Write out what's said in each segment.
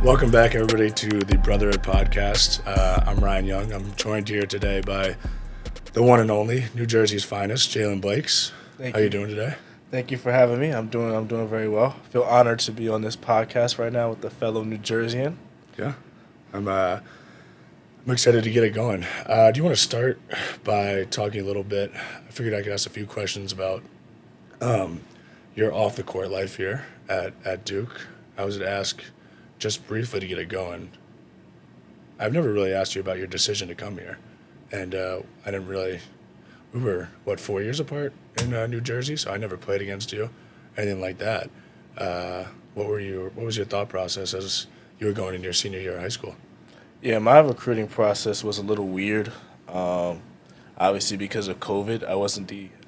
Welcome back, everybody, to the Brotherhood podcast. I'm Ryan Young. I'm joined here today by the one and only New Jersey's finest, Jaylen Blakes. How you doing today? Thank you for having me. I'm doing very well. I feel honored to be on this podcast right now with a fellow New Jerseyan. Yeah, I'm excited to get it going. Do you want to start by talking a little bit? I figured I could ask a few questions about your off the court life here at Duke. I was to ask just briefly to get it going. I've never really asked you about your decision to come here, and I didn't really. We were 4 years apart in New Jersey, so I never played against you, anything like that. What was your thought process as you were going into your senior year of high school? Yeah, my recruiting process was a little weird. Obviously, because of COVID,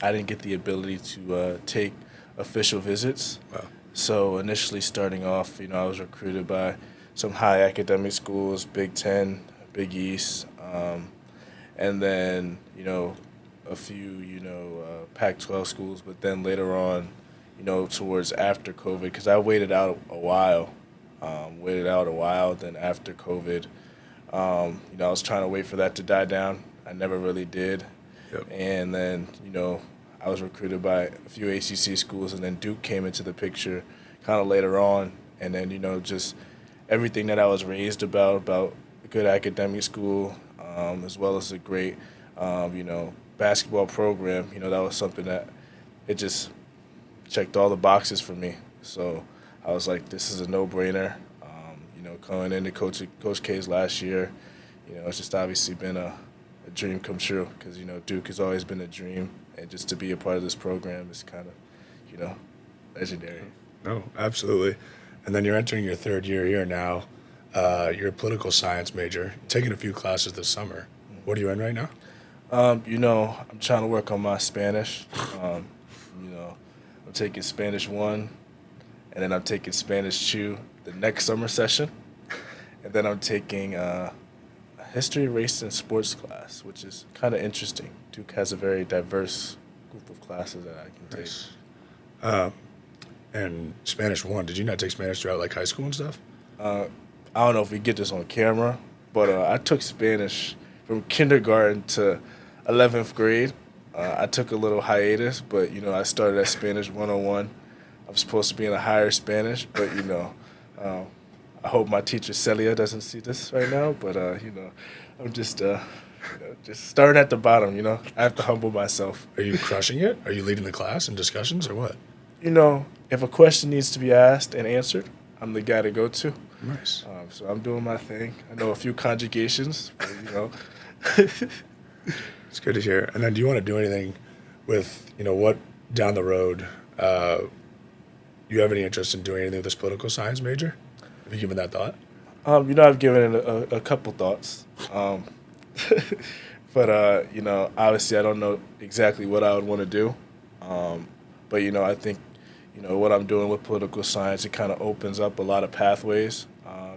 I didn't get the ability to take official visits. Wow. So initially, starting off, I was recruited by some high academic schools, Big Ten, Big East, and then a few Pac-12 schools. But then later on, towards after COVID, because I waited out a while. Then after COVID, I was trying to wait for that to die down. I never really did. Yep. And then, I was recruited by a few ACC schools, and then Duke came into the picture kind of later on. And then, just everything that I was raised about a good academic school, as well as a great, basketball program, that was something that it just checked all the boxes for me. So I was like, this is a no-brainer. Going into Coach K's last year, it's just obviously been a dream come true because, Duke has always been a dream. And just to be a part of this program is kind of, legendary. No, absolutely. And then you're entering your third year here now. You're a political science major. You're taking a few classes this summer. What are you in right now? I'm trying to work on my Spanish. I'm taking Spanish 1, and then I'm taking Spanish 2 the next summer session. And then I'm taking a history, race, and sports class, which is kind of interesting. Duke has a very diverse group of classes that I can take. And Spanish 1, did you not take Spanish throughout like high school and stuff? I don't know if we get this on camera, but I took Spanish from kindergarten to 11th grade. I took a little hiatus, but, I started at Spanish 101. I'm supposed to be in a higher Spanish, but, I hope my teacher Celia doesn't see this right now, but, I'm just starting at the bottom, I have to humble myself. Are you crushing it? Are you leading the class in discussions or what? If a question needs to be asked and answered, I'm the guy to go to. Nice. So I'm doing my thing. I know a few conjugations, but, It's good to hear. And then do you want to do anything with, what down the road, you have any interest in doing anything with this political science major? Have you given that thought? I've given it a couple thoughts. But, obviously I don't know exactly what I would want to do. But, I think, what I'm doing with political science, it kind of opens up a lot of pathways.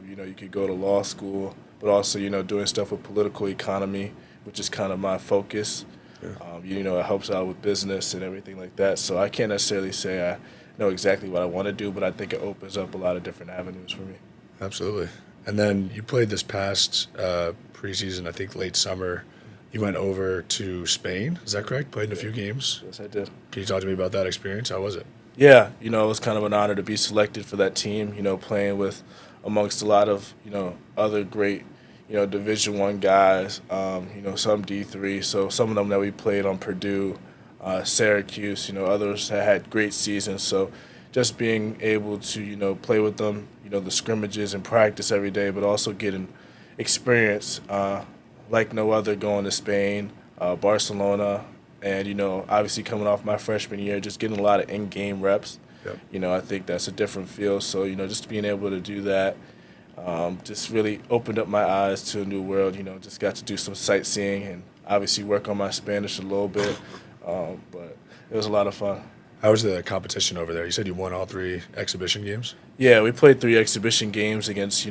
You could go to law school, but also, doing stuff with political economy, which is kind of my focus. Yeah. It helps out with business and everything like that. So I can't necessarily say I know exactly what I want to do, but I think it opens up a lot of different avenues for me. Absolutely. And then you played this past preseason, I think late summer. You went over to Spain. Is that correct? Played in a few games? Yes, I did. Can you talk to me about that experience? How was it? Yeah, it was kind of an honor to be selected for that team, playing with amongst a lot of, other great, Division I guys, some D3. So some of them that we played on Purdue, Syracuse, others that had great seasons. So just being able to, play with them, the scrimmages and practice every day, but also getting experience like no other going to Spain, Barcelona, and, obviously coming off my freshman year, just getting a lot of in-game reps. Yep. I think that's a different feel. So, just being able to do that just really opened up my eyes to a new world. Just got to do some sightseeing and obviously work on my Spanish a little bit. But it was a lot of fun. How was the competition over there? You said you won all 3 exhibition games? Yeah, we played 3 exhibition games against,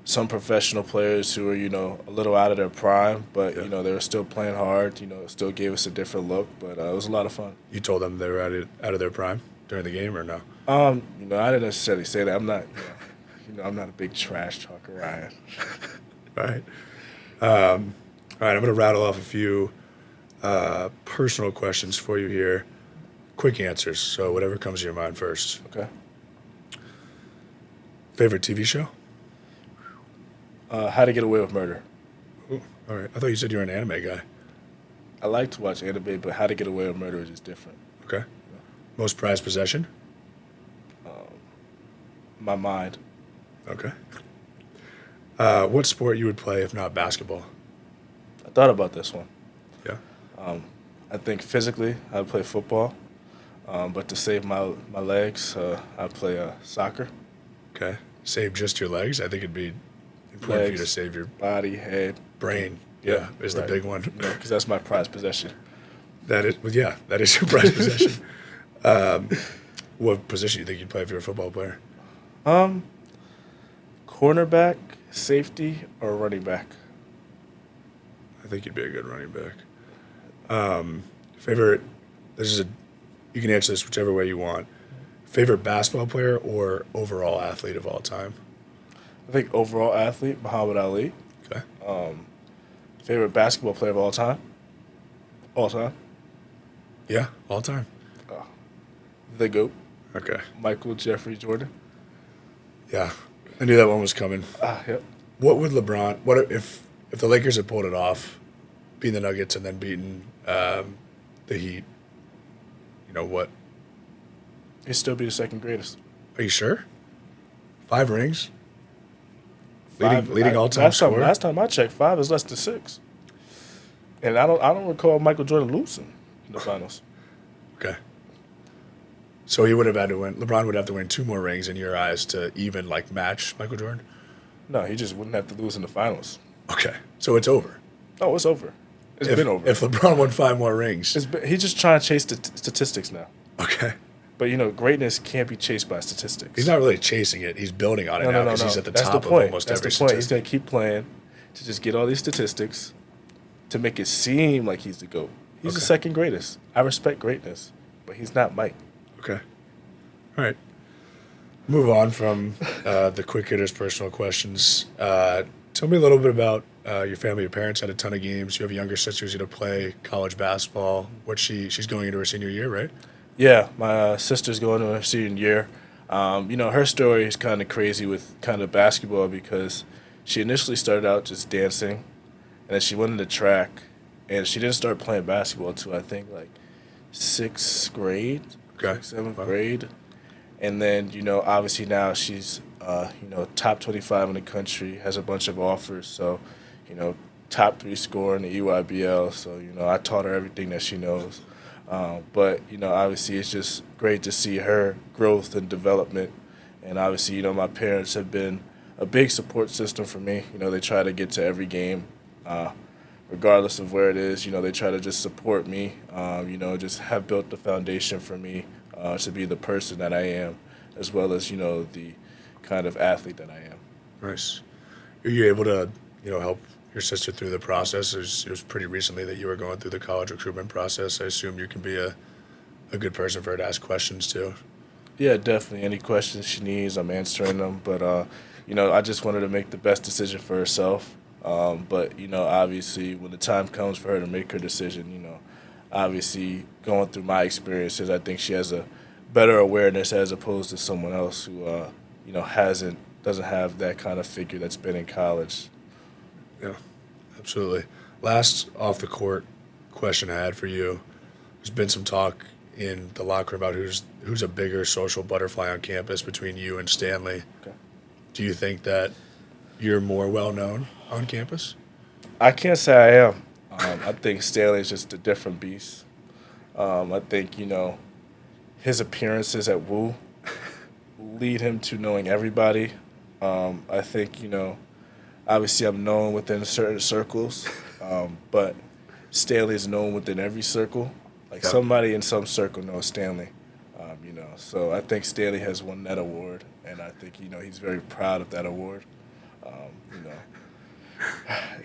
some professional players who were, a little out of their prime, but, Yeah. They were still playing hard, still gave us a different look, but it was a lot of fun. You told them they were out of their prime during the game or no? I didn't necessarily say that. I'm not, I'm not a big trash talker, Ryan. All right. All right, I'm going to rattle off a few personal questions for you here. Quick answers, so whatever comes to your mind first. Okay. Favorite TV show? How to Get Away with Murder. Ooh, all right. I thought you said you were an anime guy. I like to watch anime, but How to Get Away with Murder is just different. Okay. Most prized possession? My mind. Okay. What sport you would play if not basketball? I thought about this one. Yeah. I think physically I'd play football, but to save my legs, I'd play soccer. Okay. Save just your legs? I think it'd be important for you to Legs, save your body, head. brain. Yeah, is the right. big one. Because that's my prized possession. That is, well, yeah, that is your prized possession. What position do you think you'd play if you're a football player? Cornerback, safety, or running back. I think you'd be a good running back. Favorite, you can answer this whichever way you want. Favorite basketball player or overall athlete of all time? I think overall athlete, Muhammad Ali. Okay. Favorite basketball player of all time? All time? Yeah, all time. The GOAT, Okay. Michael Jeffrey Jordan. Yeah, I knew that one was coming. Yep. What would LeBron? What if the Lakers had pulled it off, beating the Nuggets and then beating the Heat? You know what? He'd still be the second greatest. Are you sure? 5 rings. Five- Leading I- all time last time, scorer. last time I checked, 5 is less than 6. And I don't recall Michael Jordan losing in the finals. Okay. So he would have had to win. LeBron would have to win 2 more rings in your eyes to even match Michael Jordan. No, he just wouldn't have to lose in the finals. Okay. So it's over. Oh, it's over. It's If, been over. if LeBron won 5 more rings. He's just trying to chase the statistics now. Okay. But greatness can't be chased by statistics. He's not really chasing it. He's building on it No, now no, because no. he's at the That's top the of point. almost That's every the point. He's statistic. going to keep playing to just get all these statistics to make it seem like he's the GOAT. He's the Okay. second greatest. I respect greatness, but he's not Mike. Okay. All right. Move on from the quick hitters, personal questions. Tell me a little bit about your family. Your parents had a ton of games. You have a younger sister who's going to play college basketball. She's going into her senior year, right? Yeah, my sister's going to her senior year. Her story is kind of crazy with kind of basketball because she initially started out just dancing, and then she went into track, and she didn't start playing basketball until I think 6th grade, Okay. 7th Wow. grade. And then, obviously now she's, top 25 in the country, has a bunch of offers. So, top 3 scorer in the EYBL. So, I taught her everything that she knows. But, obviously it's just great to see her growth and development. And obviously, my parents have been a big support system for me. They try to get to every game, regardless of where it is. They try to just support me, just have built the foundation for me to be the person that I am, as well as, the kind of athlete that I am. Nice. Are you able to, help your sister through the process? It was pretty recently that you were going through the college recruitment process. I assume you can be a good person for her to ask questions to. Yeah, definitely. Any questions she needs, I'm answering them. But, I just wanted to make the best decision for herself. But, obviously, when the time comes for her to make her decision, obviously going through my experiences, I think she has a better awareness as opposed to someone else who, doesn't have that kind of figure that's been in college. Yeah, absolutely. Last off the court question I had for you. There's been some talk in the locker room about who's a bigger social butterfly on campus between you and Stanley. Okay. Do you think that you're more well known on campus? I can't say I am. I think Stanley is just a different beast. I think, his appearances at Wu lead him to knowing everybody. I think, obviously I'm known within certain circles, but Stanley is known within every circle. Yep. Somebody in some circle knows Stanley, So I think Stanley has won that award, and I think, he's very proud of that award.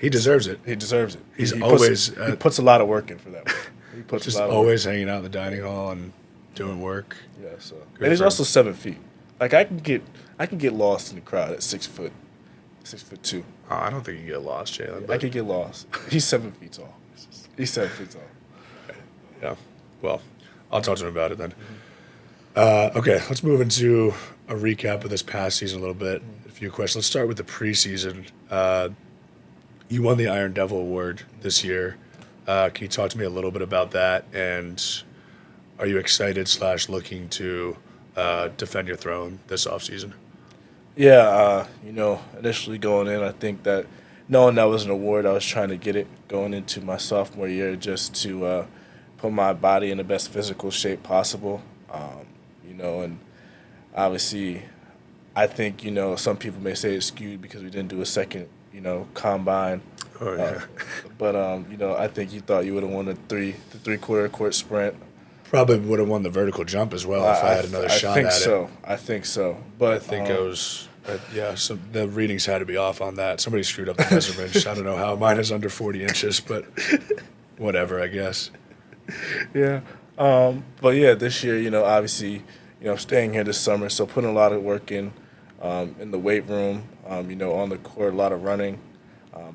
He deserves it. He deserves it. He's he always puts, he puts a lot of work in for that. He puts just a lot of always hanging out in the dining hall and doing work. work. Yeah, so Good and he's for also him. 7 feet. Like I can get lost in the crowd at 6 foot, 6'2". Oh, I don't think you get lost, Jaylen, I but could get lost. He's 7 feet tall. He's 7 feet tall. yeah. Well, I'll talk to him about it then. Mhm. Okay, let's move into a recap of this past season a little bit. Mhm. A few questions. Let's start with the preseason. You won the Iron Devil Award this year. Can you talk to me a little bit about that? And are you excited / looking to defend your throne this offseason? Yeah, initially going in, I think that knowing that was an award, I was trying to get it going into my sophomore year just to put my body in the best physical shape possible. And obviously, I think some people may say it's skewed because we didn't do a second combine. Oh Uh, yeah, but I think you thought you would have won the 3/4 court sprint. probably would have won the vertical jump as well if I had another I shot think at it. so. I think so. I But think I was, yeah. So the readings had to be off on that. Somebody screwed up the measurements. I don't know how. Mine is under 40 inches, but whatever, I guess. yeah. But yeah, this year, obviously, I'm staying here this summer, so putting a lot of work in the weight room, on the court, a lot of running.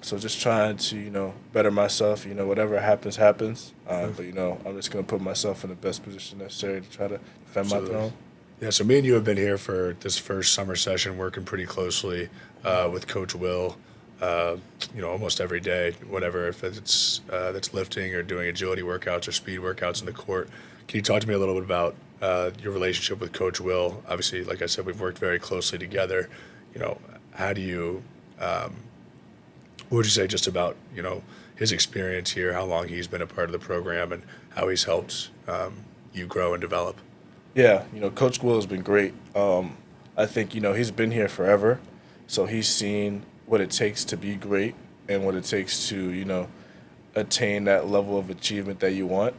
So just trying to, better myself. Whatever happens, happens. But I'm just gonna put myself in the best position necessary to try to defend my Absolutely. throne. Yeah, so me and you have been here for this first summer session, working pretty closely with Coach Will. Almost every day, whatever, if it's that's lifting or doing agility workouts or speed workouts in the court. Can you talk to me a little bit about your relationship with Coach Will? Obviously, like I said, we've worked very closely together. How do you, what would you say just about his experience here, how long he's been a part of the program, and how he's helped you grow and develop? Yeah, Coach Will has been great. I think he's been here forever, so he's seen what it takes to be great and what it takes to attain that level of achievement that you want.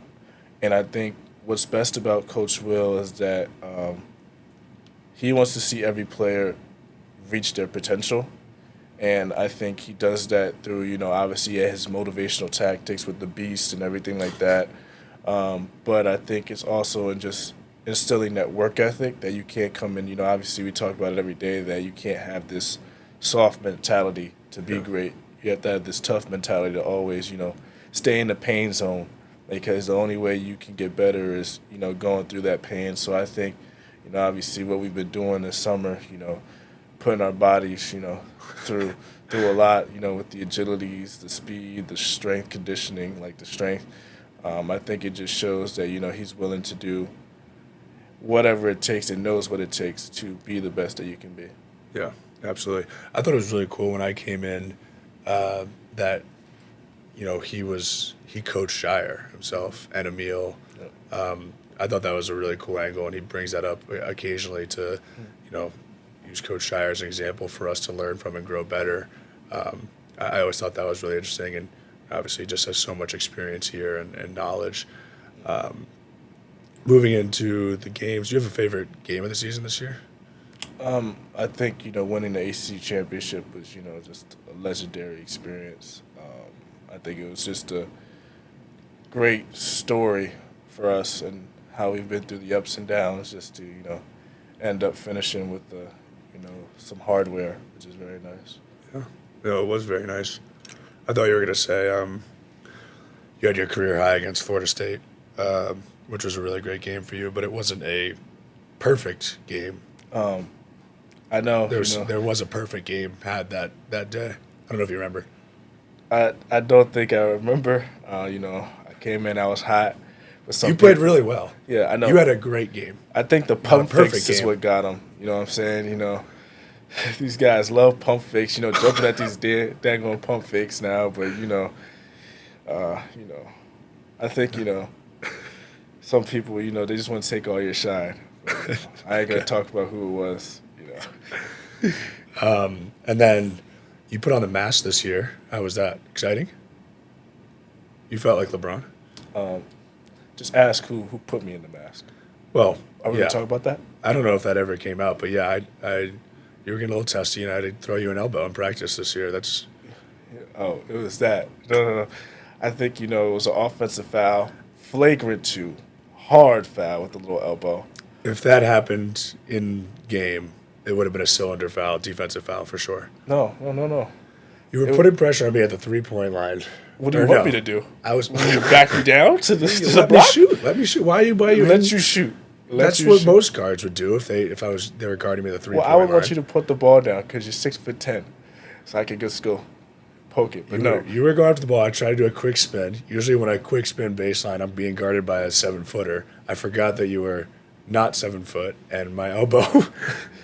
And I think what's best about Coach Will is that he wants to see every player reach their potential. And I think he does that through, obviously his motivational tactics with the beast and everything like that. But I think it's also in just instilling that work ethic that you can't come in. Obviously we talk about it every day that you can't have this soft mentality to be Yeah. great. You have to have this tough mentality to always, stay in the pain zone because the only way you can get better is, going through that pain. So I think, obviously what we've been doing this summer, putting our bodies, through a lot, with the agilities, the speed, the strength conditioning, like the strength. I think it just shows that he's willing to do whatever it takes and knows what it takes to be the best that you can be. Yeah, absolutely. I thought it was really cool when I came in that he coached Shire himself and Emil. Yeah. I thought that was a really cool angle, and he brings that up occasionally to use Coach Shire as an example for us to learn from and grow better. I always thought that was really interesting, and obviously just has so much experience here and knowledge. Moving into the games, do you have a favorite game of the season this year? I think winning the ACC championship was just a legendary experience. I think it was just a great story for us and how we've been through the ups and downs just to end up finishing with some hardware, which is very nice. Yeah, no, it was very nice. I thought you were going to say you had your career high against Florida State, which was a really great game for you, but it wasn't a perfect game. I know There was a perfect game had that day. I don't know if you remember. I don't think I remember. I came in, I was hot. But You played really well. Yeah, I know. You had a great game. I think the Not a pump perfect fix is game. what got them. You know what I'm saying? These guys love pump fakes. Jumping at these daggone pump fakes now. But I think some people they just want to take all your shine. But, I ain't gonna talk about who it was. And then you put on the mask this year. How was that? Exciting? You felt like LeBron? Just ask who put me in the mask. Well, Are we yeah. gonna talk about that? I don't know if that ever came out, but yeah, you were getting a little testy, and I had to throw you an elbow in practice this year. That's Oh, it was that. No. I think it was an offensive foul, flagrant two, hard foul with the little elbow. If that happened in game, it would have been a cylinder foul, defensive foul for sure. No, no, no, no. You were It putting pressure on me at the 3-point line. What do you Or want no, me to do? I was. Want me to back you down to the Let me block? shoot. Let me shoot. Why are you? Let you shoot. That's you what shoot. most guards would do if they were guarding me at the 3-point Well, I would line. want you to put the ball down because you're 6'10", so I could just go poke it. But You were going after the ball. I tried to do a quick spin. Usually, when I quick spin baseline, I'm being guarded by a 7-footer. I forgot that you were not 7 foot, and my elbow,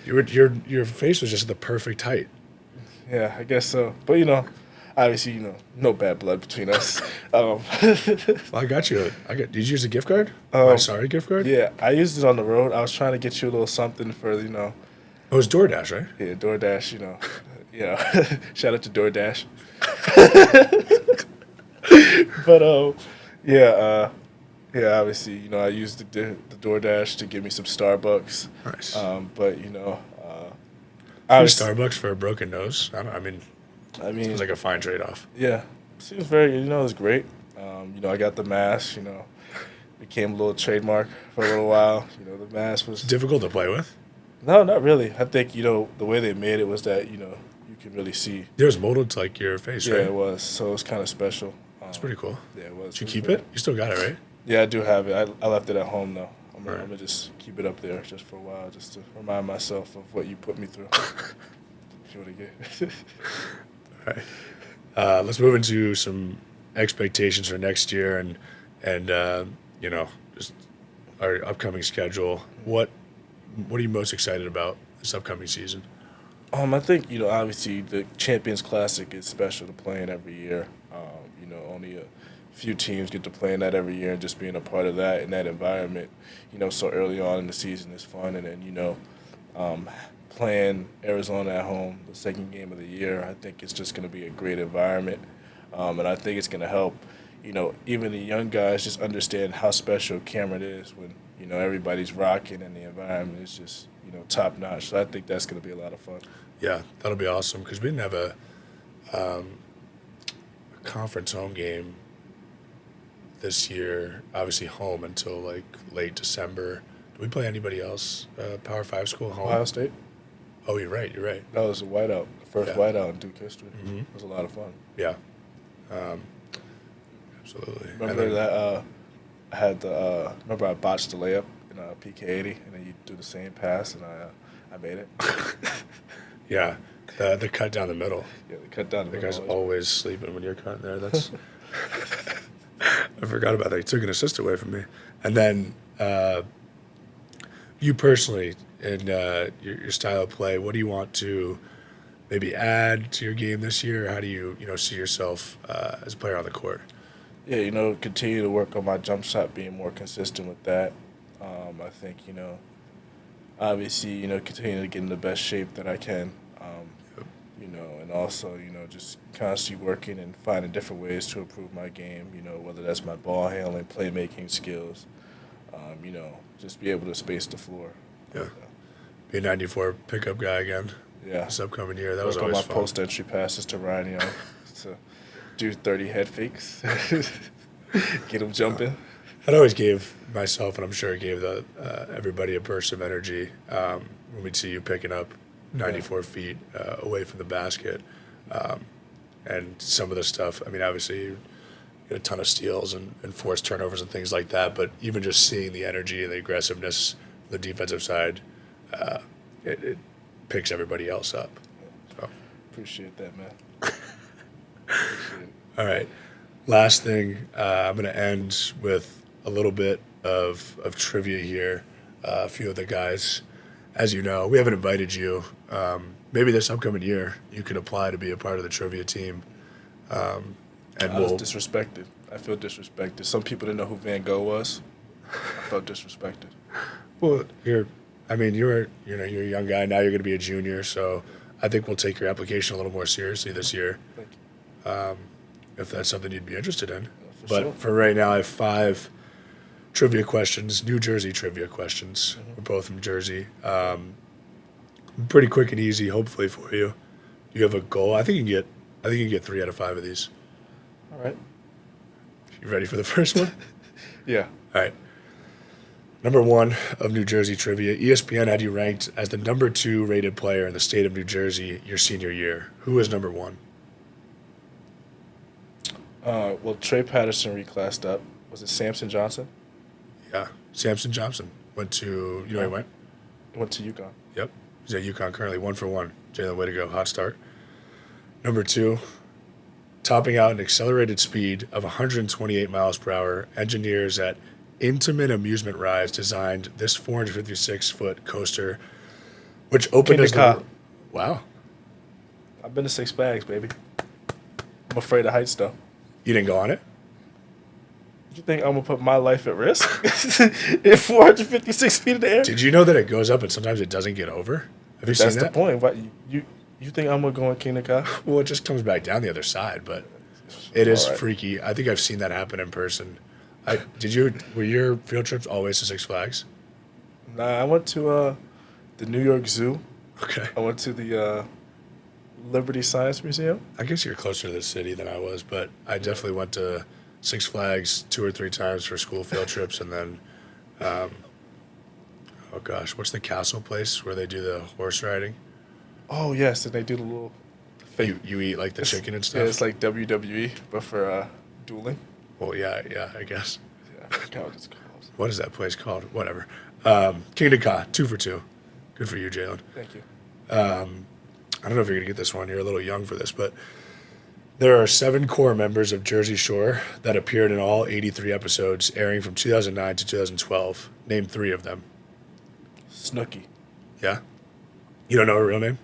your face was just the perfect height. yeah, I guess so. But obviously, no bad blood between us. Well, I got you. Did you use a gift card? Sorry, gift card. Yeah, I used it on the road. I was trying to get you a little something for It was DoorDash, right? Yeah, DoorDash. Shout out to DoorDash. But yeah, obviously, I used the DoorDash to give me some Starbucks. Nice. But Free Starbucks for a broken nose. I mean, I mean, seems like a fine trade-off. yeah, seems very, it was great. I got the mask. Became a little trademark for a little while. The mask was Difficult to play with. No, not really. I think the way they made it was that you can really see. It was molded to like your face, Yeah, right? it was. So it was kind of special. That's pretty cool. Yeah, it was. Did you keep it? You still got it, right? Yeah, I do have it. I left it at home though. I'm Right. gonna just keep it up there just for a while, just to remind myself of what you put me through. If you want to get. All right. Let's move into some expectations for next year and just our upcoming schedule. What are you most excited about this upcoming season? I think obviously the Champions Classic is special to play in every year. Only a few teams get to play in that every year, and just being a part of that in that environment, so early on in the season is fun. And then playing Arizona at home, the second game of the year, I think it's just going to be a great environment, and I think it's going to help. Even the young guys just understand how special Cameron is when everybody's rocking and the environment is just top notch. So I think that's going to be a lot of fun. Yeah, that'll be awesome because we didn't have a conference home game this year, obviously home until like late December. Do we play anybody else? Power 5 school home? Ohio State. Oh, you're right. That was a whiteout, the first Yeah. whiteout in Duke history. Mhm. It was a lot of fun. Yeah. Absolutely. Remember And then- that I had remember I botched the layup in PK80, and then you do the same pass, and I made it. Yeah, the cut down the middle. Yeah, they cut down the The guy's middle. always sleeping when you're cutting there. That's I forgot about that. He took an assist away from me. And then you personally, in your style of play, what do you want to maybe add to your game this year? How do you see yourself as a player on the court? Yeah, continue to work on my jump shot, being more consistent with that. I think, obviously, continue to get in the best shape that I can, and also, just constantly working and finding different ways to improve my game, whether that's my ball handling, playmaking skills, just be able to space the floor. Yeah. Be a 94 pickup guy again Yeah. this upcoming year. That was Work on always my fun. post-entry passes to Ryan, to do 30 head fakes, get him jumping. That always gave myself, and I'm sure it gave everybody a burst of energy when we'd see you picking up 94 feet away from the basket. And some of the stuff, I mean, obviously you get a ton of steals and forced turnovers and things like that, but even just seeing the energy and the aggressiveness on the defensive side, it picks everybody else up. So. Appreciate that, man. Appreciate it. All right. Last thing, I'm going to end with a little bit of trivia here. A few of the guys, as you know, we haven't invited you. Maybe this upcoming year you can apply to be a part of the trivia team. And I was disrespected. I feel disrespected. Some people didn't know who Van Gogh was. I felt disrespected. well, you're a young guy now. You're going to be a junior, so I think we'll take your application a little more seriously this year. Thank you. If that's something you'd be interested in. For But sure. for right now, I have 5 trivia questions, New Jersey trivia questions. Mm-hmm. We're both from Jersey. Pretty quick and easy, hopefully for you. You have a goal. I think you can get 3 out of 5 of these. All right. You ready for the first one? Yeah. All right. Number one of New Jersey trivia. ESPN had you ranked as the number 2 rated player in the state of New Jersey your senior year. Who was number 1? Well, Trey Patterson reclassed up. Was it Samson Johnson? Yeah, Samson Johnson went to. You know where he went? He went to UConn. Yep, he's at UConn currently. 1 for 1. Jaylen, way to go! Hot start. Number 2, topping out an accelerated speed of 128 miles per hour. Engineers at Intamin Amusement Rides designed this 456-foot coaster, which opened as the. Wow, I've been to Six Flags, baby. I'm afraid of heights, though. you didn't go on it? You think I'm gonna put my life at risk in 456 feet in the air? Did you know that it goes up and sometimes it doesn't get over? Have you That's seen the that? point. What you think I'm gonna go on King of Ka? Well, it just comes back down the other side, but it is All right. freaky. I think I've seen that happen in person. Were your field trips always to Six Flags? Nah, I went to the New York Zoo. Okay. I went to the Liberty Science Museum. I guess you're closer to the city than I was, but I definitely went to Six Flags 2 or 3 times for school field trips, and then, oh gosh, what's the castle place where they do the horse riding? Oh yes, and they do the little fake. You eat like the chicken and Yeah, stuff. it's like WWE, but for dueling. Well, yeah, I guess. Yeah, I forgot what it's called. What is that place called? Whatever. King of Ka, 2 for 2. Good for you, Jaylen. Thank you. I don't know if you're gonna get this one. You're a little young for this, but there are 7 core members of Jersey Shore that appeared in all 83 episodes, airing from 2009 to 2012. Name 3 of them. Snooki. Yeah? You don't know her real name?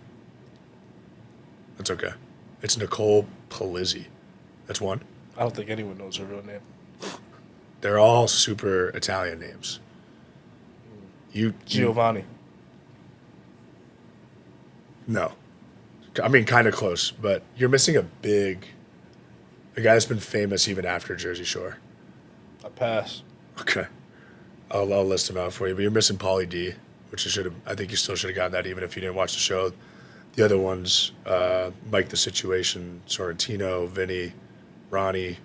That's okay. It's Nicole Palizzi. That's 1. I don't think anyone knows her real name. They're all super Italian names. You Giovanni. No. I mean, kind of close, but you're missing a guy that's been famous even after Jersey Shore. I pass. Okay. I'll list them out for you, but you're missing Pauly D, which I think you still should have gotten that even if you didn't watch the show. The other ones, Mike the Situation, Sorrentino, Vinny, Ronnie,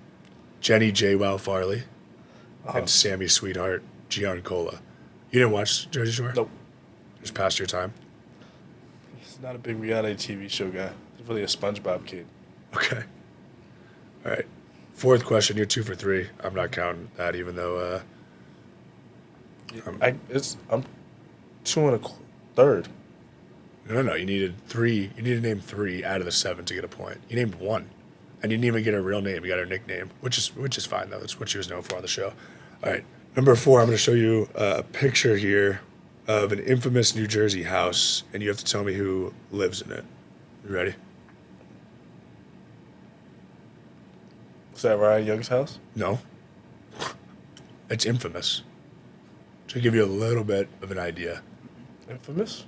Jenny J. Wow Farley, and Sammy Sweetheart Giancola. You didn't watch Jersey Shore? Nope. Just past your time? He's not a big reality TV show guy. He's really a SpongeBob kid. Okay. All right. 4th question. You're 2 for 3. I'm not counting that, even though. I'm 2 and a third. No. You needed 3. You need to name 3 out of the 7 to get a point. You named 1, and you didn't even get her real name. You got her nickname, which is fine though. That's what she was known for on the show. All right. Number 4. I'm going to show you a picture here of an infamous New Jersey house, and you have to tell me who lives in it. You ready? Is that Ryan Young's house? No. It's infamous. To give you a little bit of an idea. Infamous?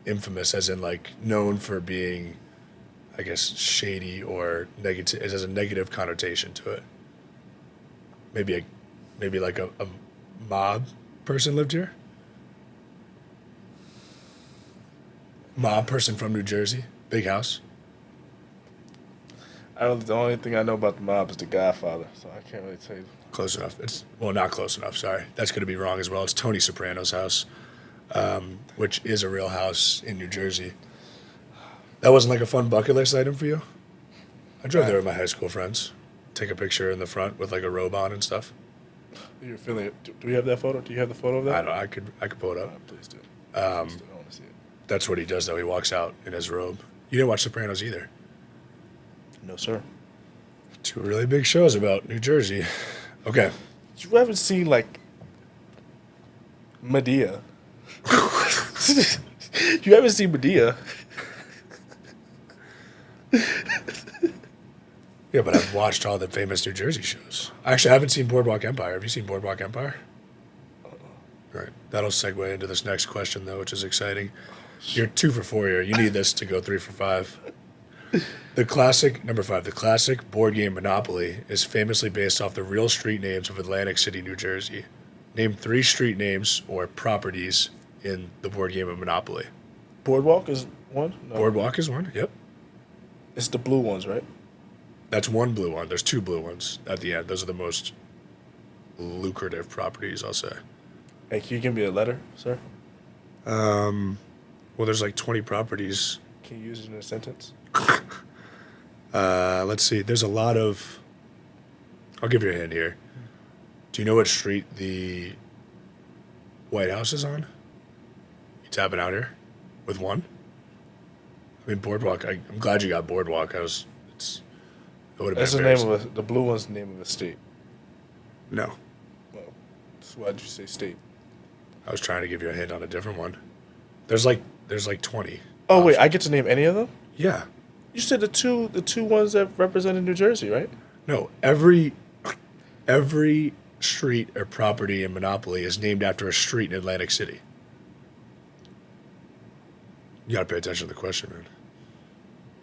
Infamous as in like known for being, I guess, shady or negative. It has a negative connotation to it. Maybe like a mob person lived here. Mob person from New Jersey. Big house. The only thing I know about the mob is The Godfather, so I can't really tell you. Close enough. Not close enough. Sorry, that's going to be wrong as well. It's Tony Soprano's house, which is a real house in New Jersey. That wasn't like a fun bucket list item for you. I drove there with my high school friends. Take a picture in the front with like a robe on and stuff. You're feeling it. Do we have that photo? Do you have the photo of that? I could pull it up. Please do. I want to see it. That's what he does though. He walks out in his robe. You didn't watch Sopranos either. No, sir. 2 really big shows about New Jersey. Okay. You haven't seen like Medea? You haven't seen Medea? Yeah, but I've watched all the famous New Jersey shows. Actually, I haven't seen Boardwalk Empire. Have you seen Boardwalk Empire? All right. That'll segue into this next question, though, which is exciting. You're 2 for 4 here. You need this to go 3 for 5. Number 5, the classic board game Monopoly is famously based off the real street names of Atlantic City, New Jersey. Name 3 street names or properties in the board game of Monopoly. Boardwalk is one? No. Boardwalk is one, yep. It's the blue ones, right? That's one blue one. There's 2 blue ones at the end. Those are the most lucrative properties, I'll say. Hey, can you give me a letter, sir? Well, there's like 20 properties. Can you use it in a sentence? Let's see. There's a lot of. I'll give you a hint here. Do you know what street the White House is on? You tapping out here with one? I mean, Boardwalk. I'm glad you got Boardwalk. It would have That's been the name embarrassing. the blue one's the name of a state. No, Well, so why'd you say state? I was trying to give you a hint on a different one. There's like 20. Oh wait, options. I get to name any of them? Yeah. You said the two ones that represented New Jersey, right? No, every street or property in Monopoly is named after a street in Atlantic City. You gotta pay attention to the question, man.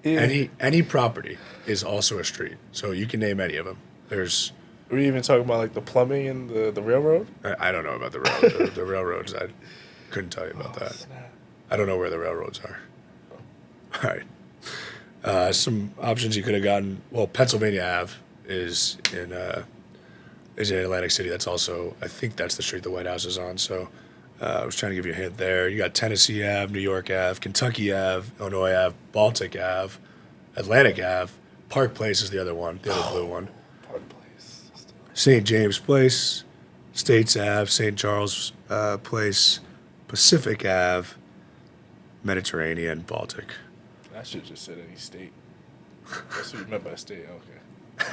Yeah. Any property is also a street, so you can name any of them. Were you even talking about like the plumbing and the railroad? I don't know about the railroads. The railroads, I couldn't tell you about that. Snap. I don't know where the railroads are. All right. Some options you could have gotten. Well, Pennsylvania Ave is in Atlantic City. That's also, I think that's the street the White House is on. So I was trying to give you a hint there. You got Tennessee Ave, New York Ave, Kentucky Ave, Illinois Ave, Baltic Ave, Atlantic Ave. Park Place is the other one, the other blue one. Park Place. St. James Place, States Ave, St. Charles Place, Pacific Ave, Mediterranean, Baltic. I should just said any state. That's what you meant by state. Okay.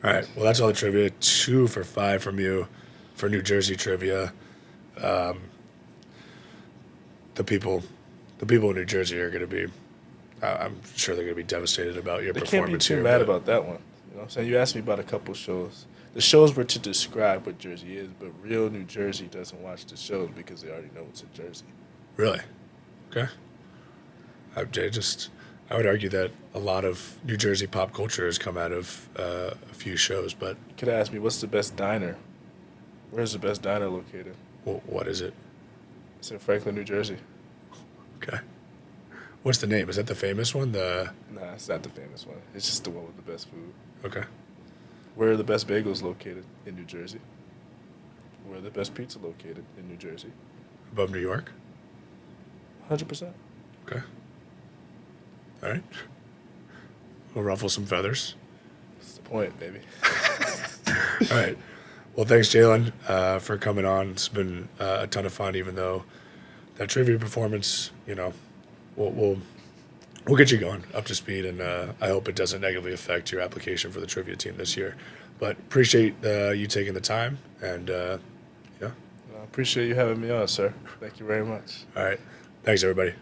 All right. Well, that's all the trivia. 2 for 5 from you for New Jersey trivia. The people in New Jersey are going to be. I'm sure they're going to be devastated about your They can't be performance too here. mad but about that one. You know what I'm saying? You asked me about a couple shows. The shows were to describe what Jersey is, but real New Jersey doesn't watch the shows because they already know it's in Jersey. Really? Okay. I would argue that a lot of New Jersey pop culture has come out of a few shows, but You could ask me, what's the best diner? Where's the best diner located? what is it? It's in Franklin, New Jersey. Okay. What's the name? Is that the famous one? Nah, it's not the famous one. It's just the one with the best food. Okay. Where are the best bagels located? In New Jersey. Where are the best pizza located? In New Jersey. Above New York? 100%. Okay. All right. We'll ruffle some feathers. That's the point, baby. All right. Well, thanks, Jaylen, for coming on. It's been a ton of fun, even though that trivia performance, we'll get you going up to speed, and I hope it doesn't negatively affect your application for the trivia team this year. But appreciate you taking the time, and yeah. I appreciate you having me on, sir. Thank you very much. All right. Thanks, everybody.